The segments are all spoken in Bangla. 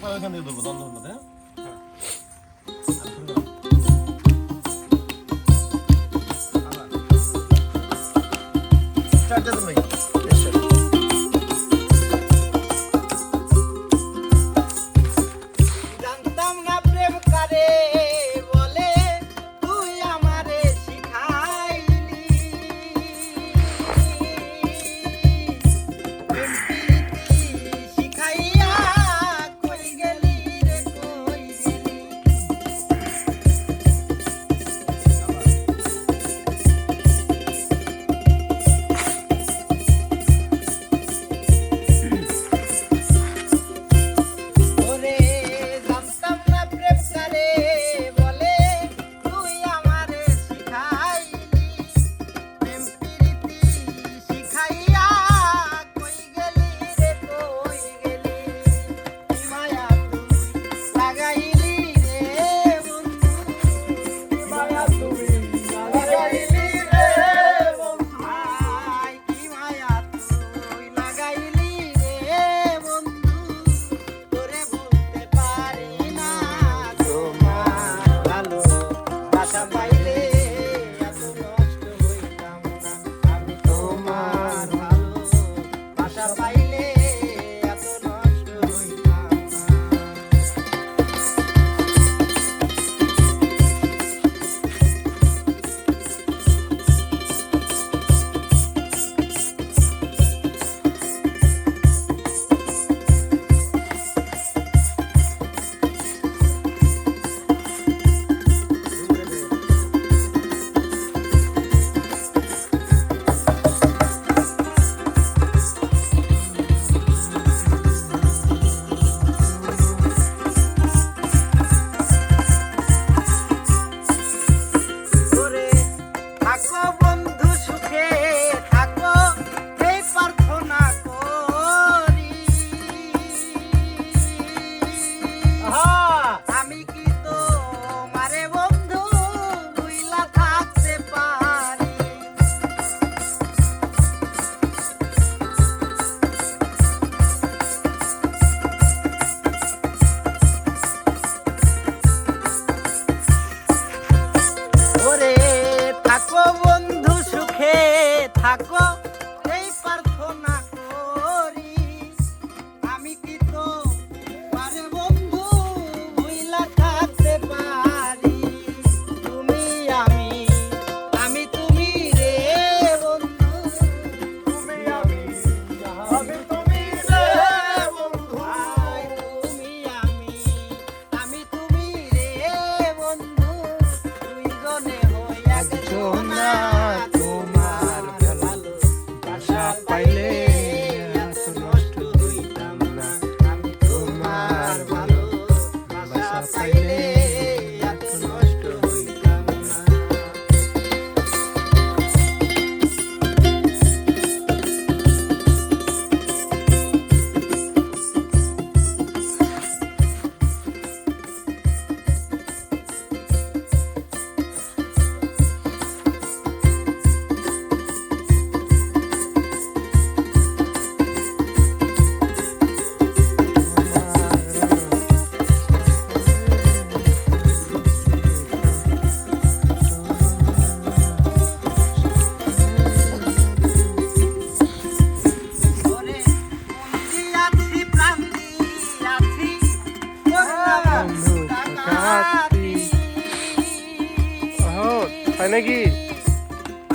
পায়ে ওখান থেকে ধরবো দ্বন্দ্ব হলো, চারটা তো ভাই জানতাম না প্রেম কারে বলে তুই আমারে শিখাইলি প্রেম প্রীতি শিখাইয়া কই গেলি রে কই গেলি ওরে জানতাম না প্রেম কারে বলে তুই আমারে শিখাইলি প্রেম প্রীতি শিখাইয়া কই গেলি রে কই গেলি কি মায়া তুই লাগাইলি রে বন্ধু কি মায়া তুই লাগাইলি রে বন্ধু আয় কি মায়া তুই লাগাইলি রে বন্ধু তোরে বলতে পারি না তোমার ভালো বাসা পাইলে এত নষ্ট হইতাম না আমি তোমার ভালো বাসা পাইলে এত নষ্ট হইতাম না ওরে থাকো বন্ধু সুখে থাকো এই প্রার্থনা করি আমি কি তো মারে বন্ধু ভুইলা থাকতে পারি ওরে থাকো বন্ধু সুখে থাকো এই প্রার্থনা করি আমি কি তো পারে বন্ধু ভুইলা থাকতে পারি তুমি আমি তুমি রে বন্ধু তুমি আমি তুমি রে বন্ধু আয় তুমি আমি তুমি রে বন্ধু দুইজনে হইয়া গেছো না তোমার ভালো বাসা পাইলে এত নষ্ট হইতাম না আমি তোমার ভালো বাসা পাইলে এত নষ্ট হইতাম না ওরে মন্দি আছি প্রাণ দিয়াছি করলাম ডাকাতি তাই নাকি?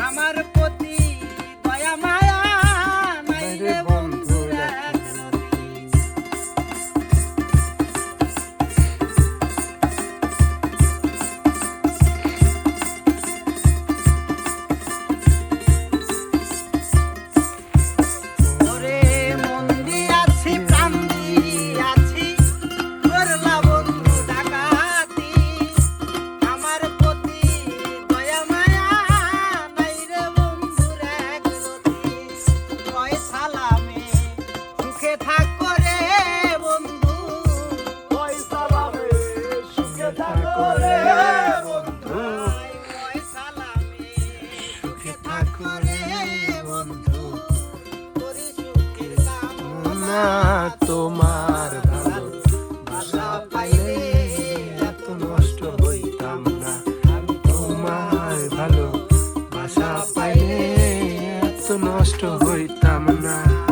আমার প্রতি দয়া মায়া নাই রে বন্ধু একরতি। ওরে মন্দি আছি প্রাণ দিয়াছি করলা বন্ধু ডাকাতি আমার প্রতি দয়া মায়া নষ্ট হইতাম না।